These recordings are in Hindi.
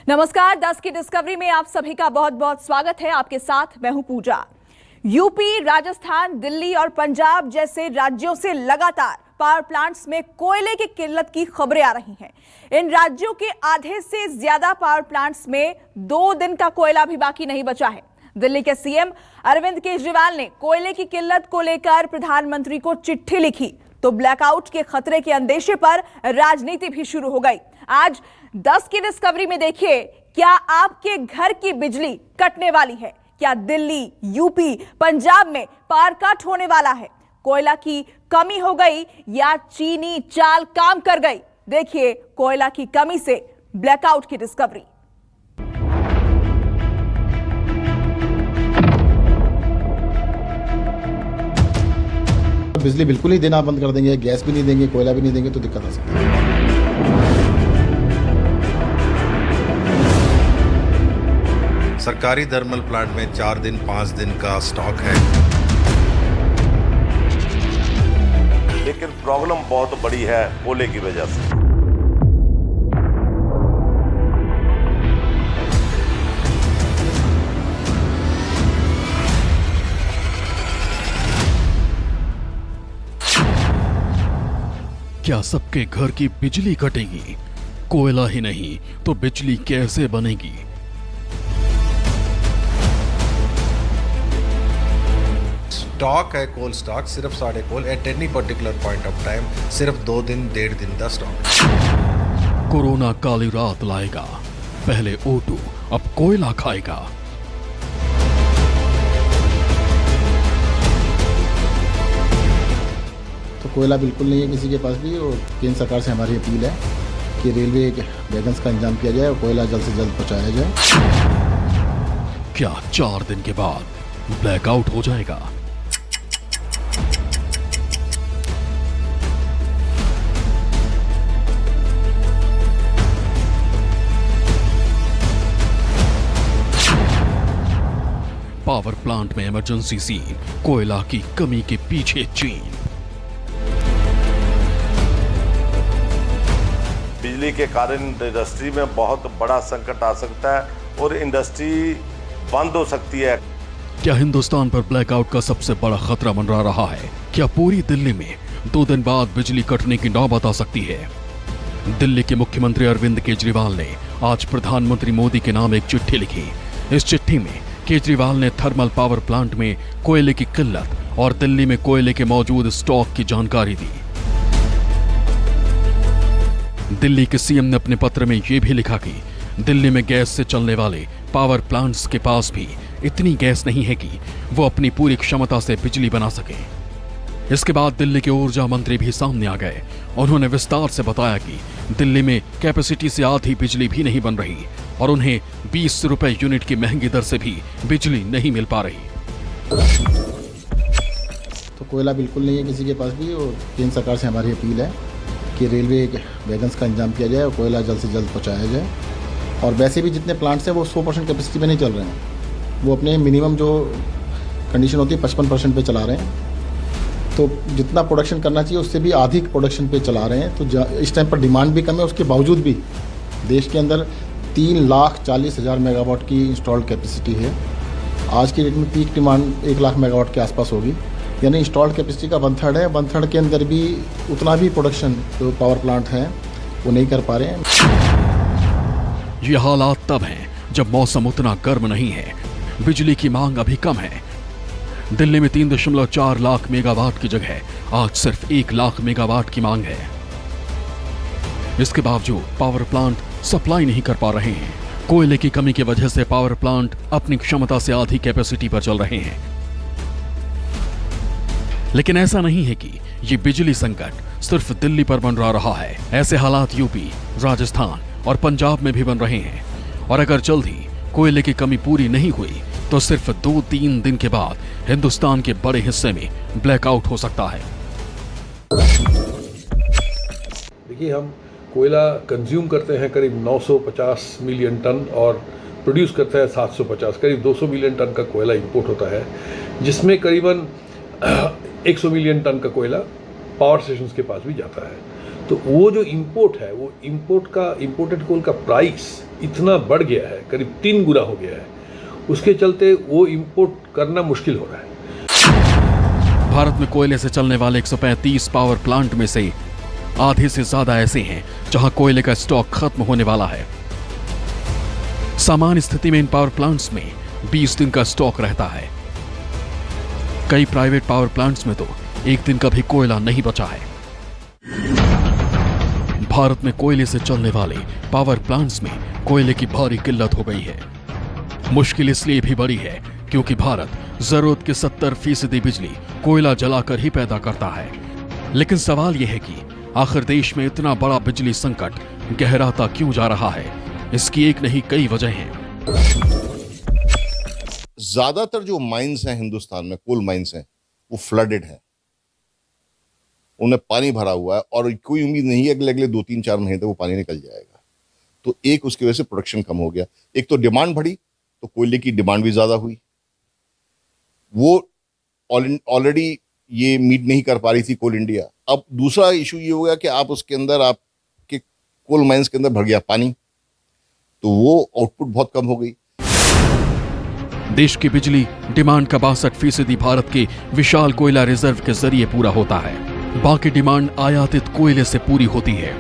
नमस्कार, 10 की डिस्कवरी में आप सभी का बहुत बहुत स्वागत है। आपके साथ मैं हूं पूजा। यूपी, राजस्थान, दिल्ली और पंजाब जैसे राज्यों से लगातार पावर प्लांट्स में कोयले की किल्लत की खबरें आ रही हैं। इन राज्यों के आधे से ज्यादा पावर प्लांट्स में 2 दिन का कोयला भी बाकी नहीं बचा है। दिल्ली के सीएम अरविंद केजरीवाल ने कोयले की किल्लत को लेकर प्रधानमंत्री को चिट्ठी लिखी तो ब्लैकआउट के खतरे के अंदेशे पर राजनीति भी शुरू हो गई। आज 10 की डिस्कवरी में देखिए, क्या आपके घर की बिजली कटने वाली है? क्या दिल्ली, यूपी, पंजाब में पावर कट होने वाला है? कोयला की कमी हो गई या चीनी चाल काम कर गई? देखिए कोयला की कमी से ब्लैकआउट की डिस्कवरी। बिजली बिल्कुल ही देना बंद कर देंगे, गैस भी नहीं देंगे, कोयला भी नहीं देंगे तो दिक्कत आ सकती है। सरकारी थर्मल प्लांट में 4 दिन 5 दिन का स्टॉक है, लेकिन प्रॉब्लम बहुत बड़ी है कोयले की वजह से। क्या सबके घर की बिजली कटेगी? कोयला ही नहीं तो बिजली कैसे बनेगी? स्टॉक है कोल स्टॉक, सिर्फ साढ़े coal at any particular point of time, सिर्फ 2 दिन 1.5 दिन का स्टॉक। कोरोना काली रात लाएगा, पहले O2 अब कोयला खाएगा। तो कोयला बिल्कुल नहीं है किसी के पास भी, और केंद्र सरकार से हमारी अपील है कि रेलवे वैगन्स का इंतजाम किया जाए और कोयला जल्द से जल्द पहुंचाया जाए। क्या 4 दिन के बाद ब्लैकआउट हो जाएगा? पावर प्लांट में इमरजेंसी सीन, कोयला की कमी के पीछे चीन। बिजली के कारण इंडस्ट्री में बहुत बड़ा संकट आ सकता है और इंडस्ट्री बंद हो सकती है। क्या हिंदुस्तान पर ब्लैकआउट का सबसे बड़ा खतरा मंडरा रहा है? क्या पूरी दिल्ली में 2 दिन बाद बिजली कटने की नौबत आ सकती है? दिल्ली के मुख्यमंत्री अरविंद केजरीवाल ने आज प्रधानमंत्री मोदी के नाम एक चिट्ठी लिखी। इस चिट्ठी में केजरीवाल ने थर्मल पावर प्लांट में कोयले की किल्लत और दिल्ली में कोयले के मौजूद स्टॉक की जानकारी दी। दिल्ली के सीएम ने अपने पत्र में यह भी लिखा कि दिल्ली में गैस से चलने वाले पावर प्लांट्स के पास भी इतनी गैस नहीं है कि वो अपनी पूरी क्षमता से बिजली बना सके। इसके बाद दिल्ली के ऊर्जा मंत्री भी सामने आ गए। उन्होंने विस्तार से बताया कि दिल्ली में कैपेसिटी से आधी बिजली भी नहीं बन रही और उन्हें 20 रुपए यूनिट की महंगी दर से भी बिजली नहीं मिल पा रही। तो कोयला बिल्कुल नहीं है किसी के पास भी, और केंद्र सरकार से हमारी अपील है कि रेलवे वैगन्स का इंतजाम किया जाए और कोयला जल्द से जल्द पहुंचाया जाए। और वैसे भी जितने प्लांट्स हैं वो 100% कैपेसिटी पे नहीं चल रहे हैं, वो अपने मिनिमम जो कंडीशन होती है 55% पे चला रहे हैं। तो जितना प्रोडक्शन करना चाहिए उससे भी अधिक प्रोडक्शन पे चला रहे हैं। तो इस टाइम पर डिमांड भी कम है, उसके बावजूद भी देश के अंदर 3,40,000 मेगावाट की इंस्टॉल्ड कैपेसिटी है। आज की डेट में पीक डिमांड 1 लाख मेगावाट के आसपास होगी, यानी इंस्टॉल्ड कैपेसिटी का 1/3 है। 1/3 के अंदर भी उतना भी प्रोडक्शन जो पावर प्लांट हैं वो नहीं कर पा रहे हैं। ये हालात तब हैं जब मौसम उतना गर्म नहीं है, बिजली की मांग अभी कम है। दिल्ली में 3.4 लाख मेगावाट की जगह आज सिर्फ 1 लाख मेगावाट की मांग है। इसके बावजूद पावर प्लांट सप्लाई नहीं कर पा रहे हैं। कोयले की कमी की वजह से पावर प्लांट अपनी क्षमता से आधी कैपेसिटी पर चल रहे हैं। लेकिन ऐसा नहीं है कि ये बिजली संकट सिर्फ दिल्ली पर मंडरा रहा है। ऐसे हालात यूपी, राजस्थान और पंजाब में भी बन रहे हैं। और अगर जल्द ही कोयले की कमी पूरी नहीं हुई तो सिर्फ 2-3 दिन के बाद हिंदुस्तान के बड़े हिस्से में ब्लैकआउट हो सकता है। देखिए, हम कोयला कंज्यूम करते हैं करीब 950 मिलियन टन और प्रोड्यूस करते हैं 750, करीब 200 मिलियन टन का कोयला इंपोर्ट होता है, जिसमें करीबन 100 मिलियन टन का कोयला पावर स्टेशंस के पास भी जाता है। तो वो जो इंपोर्ट है, वो इंपोर्टेड कोल का प्राइस इतना बढ़ गया है, करीब 3 गुना हो गया है। उसके चलते वो इंपोर्ट करना मुश्किल हो रहा है। भारत में कोयले से चलने वाले 135 पावर प्लांट में से आधे से ज्यादा ऐसे हैं जहां कोयले का स्टॉक खत्म होने वाला है। सामान्य स्थिति में इन पावर प्लांट्स में 20 दिन का स्टॉक रहता है। कई प्राइवेट पावर प्लांट्स में तो एक दिन का भी कोयला नहीं बचा है। भारत में कोयले से चलने वाले पावर प्लांट्स में कोयले की भारी किल्लत हो गई है। मुश्किल इसलिए भी बड़ी है क्योंकि भारत जरूरत की 70% बिजली कोयला जलाकर ही पैदा करता है। लेकिन सवाल यह है कि आखिर देश में इतना बड़ा बिजली संकट गहराता क्यों जा रहा है? इसकी एक नहीं कई वजह हैं। ज्यादातर जो माइंस हैं हिंदुस्तान में, कोल माइंस हैं, वो फ्लडेड हैं, उन्हें पानी भरा हुआ है और कोई उम्मीद नहीं है कि अगले 2-3-4 महीने तक वो पानी निकल जाएगा। तो एक उसकी वजह से प्रोडक्शन कम हो गया। एक तो डिमांड बढ़ी, तो कोयले की डिमांड भी ज्यादा हुई। वो ऑलरेडी ये मीट नहीं कर पा रही थी कोल इंडिया। अब दूसरा इशू ये हो गया कि आप उसके अंदर, आपके कोल माइंस के अंदर भर गया पानी, तो वो आउटपुट बहुत कम हो गई। देश की बिजली डिमांड का 62% भारत के विशाल कोयला रिजर्व के जरिए पूरा होता है। बाकी डिमांड आयातित कोयले से पूरी होती है।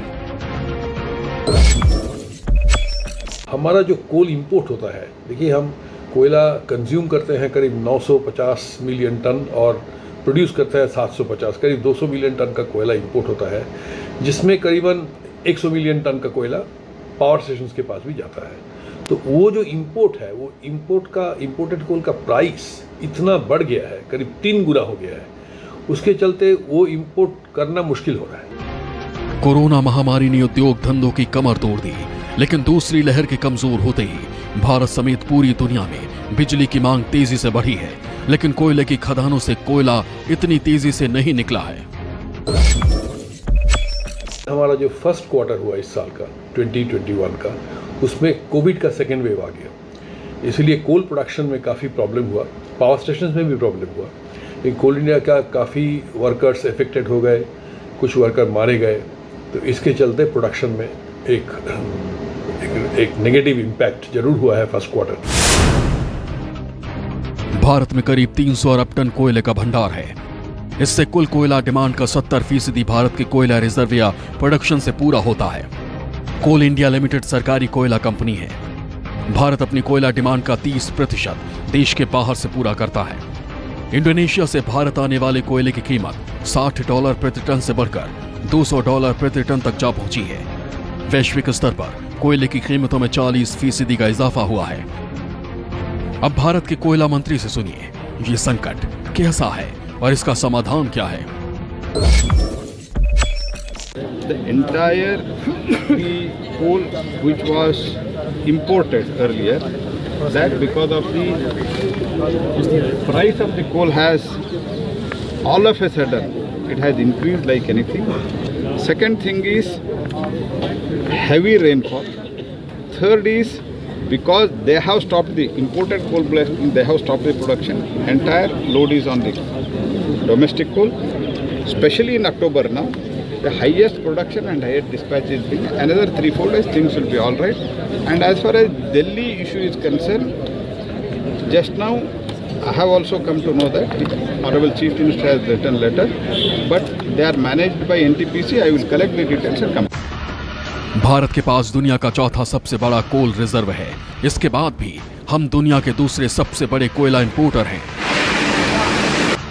हमारा जो कोल इंपोर्ट होता है, देखिए हम कोयला कंज्यूम करते हैं करीब 950 मिलियन टन और प्रोड्यूस करते हैं 750, करीब 200 मिलियन टन का कोयला इंपोर्ट होता है, जिसमें करीबन 100 मिलियन टन का कोयला पावर स्टेशंस के पास भी जाता है। तो वो जो इंपोर्ट है, वो इंपोर्टेड कोल का प्राइस इतना बढ़ गया है, करीब 3 गुना हो गया है। उसके चलते वो इंपोर्ट करना मुश्किल हो रहा है। कोरोना महामारी ने उद्योग धंधों की कमर तोड़ दी, लेकिन दूसरी लहर के कमजोर होते ही भारत समेत पूरी दुनिया में बिजली की मांग तेजी से बढ़ी है। लेकिन कोयले की खदानों से कोयला इतनी तेजी से नहीं निकला है। हमारा जो फर्स्ट क्वार्टर हुआ इस साल का 2021 का, उसमें कोविड का सेकेंड वेव आ गया, इसलिए कोल प्रोडक्शन में काफ़ी प्रॉब्लम हुआ, पावर स्टेशन में भी प्रॉब्लम हुआ। कोल इंडिया का काफ़ी वर्कर्स अफेक्टेड हो गए, कुछ वर्कर मारे गए। तो इसके चलते प्रोडक्शन में एक नेगेटिव इम्पैक्ट जरूर हुआ है फर्स्ट क्वार्टर। भारत में करीब 300 अरब टन कोयले का भंडार है। इससे कुल कोयला डिमांड का 70% भारत के कोयला रिजर्व या प्रोडक्शन से पूरा होता है। कोल इंडिया लिमिटेड सरकारी कोयला कंपनी है। भारत अपनी कोयला डिमांड का 30% देश के बाहर से पूरा करता है। इंडोनेशिया से भारत आने वाले कोयले की कीमत $60 प्रति टन से बढ़कर $200 प्रति टन तक जा पहुंची है। वैश्विक स्तर पर कोयले की कीमतों में 40% का इजाफा हुआ है। अब भारत के कोयला मंत्री से सुनिए, ये संकट कैसा है और इसका समाधान क्या है। The entire coal which was imported earlier, that because of the price of the coal has all of a sudden it has increased like anything. Second thing is heavy rainfall. Third is because they have stopped the imported coal blasting, they have stopped the production. Entire load is on the domestic coal. Especially in October now, the highest production and highest dispatch is being. Another 3-4 days things will be all right. And as far as Delhi issue is concerned, just now I have also come to know that the Honorable Chief Minister has written letter, but they are managed by NTPC. I will collect the details and come. Bharat के पास दुनिया का चौथा सबसे बड़ा कोल रिजर्व है। इसके बाद भी हम दुनिया के दूसरे सबसे बड़े कोयला इंपोर्टर हैं।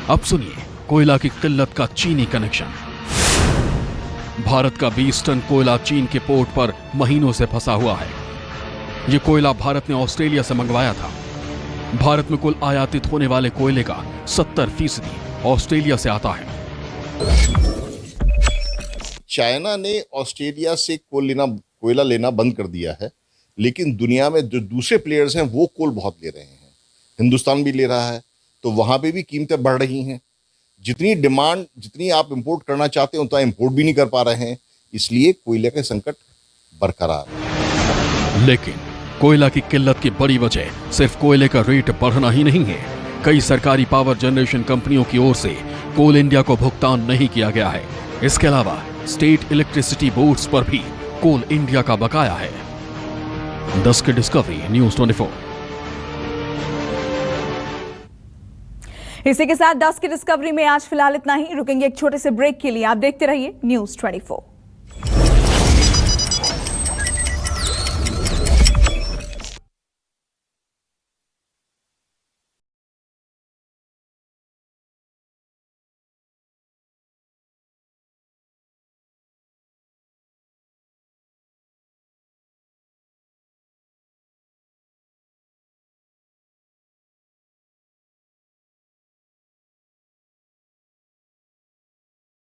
अब सुनिए कोयला की किल्लत का चीनी कनेक्शन। भारत का 20 टन कोयला चीन के पोर्ट पर महीनों से फंसा हुआ है। ये कोयला भारत ने ऑस्ट्रेलिया से मंगवाया था। भारत में कुल आयातित होने वाले कोयले का 70% ऑस्ट्रेलिया से आता है। चाइना ने ऑस्ट्रेलिया से कोयला लेना बंद कर दिया है, लेकिन दुनिया में जो दूसरे प्लेयर्स हैं वो कोल बहुत ले रहे हैं। हिंदुस्तान भी ले रहा है, तो वहां पे भी कीमतें बढ़ रही हैं। जितनी डिमांड, जितनी आप इंपोर्ट करना चाहते हो, तो इंपोर्ट भी नहीं कर पा रहे हैं, इसलिए कोयले का संकट बरकरार है। लेकिन कोयला की किल्लत की बड़ी वजह सिर्फ कोयले का रेट बढ़ना ही नहीं है। कई सरकारी पावर जनरेशन कंपनियों की ओर से कोल इंडिया को भुगतान नहीं किया गया है। इसके अलावा स्टेट इलेक्ट्रिसिटी बोर्ड्स पर भी कोल इंडिया का बकाया है। 10 की डिस्कवरी, न्यूज़ 24। इसी के साथ 10 की डिस्कवरी में आज फिलहाल इतना ही। रुकेंगे एक छोटे से ब्रेक के लिए। आप देखते रहिए न्यूज़ 24।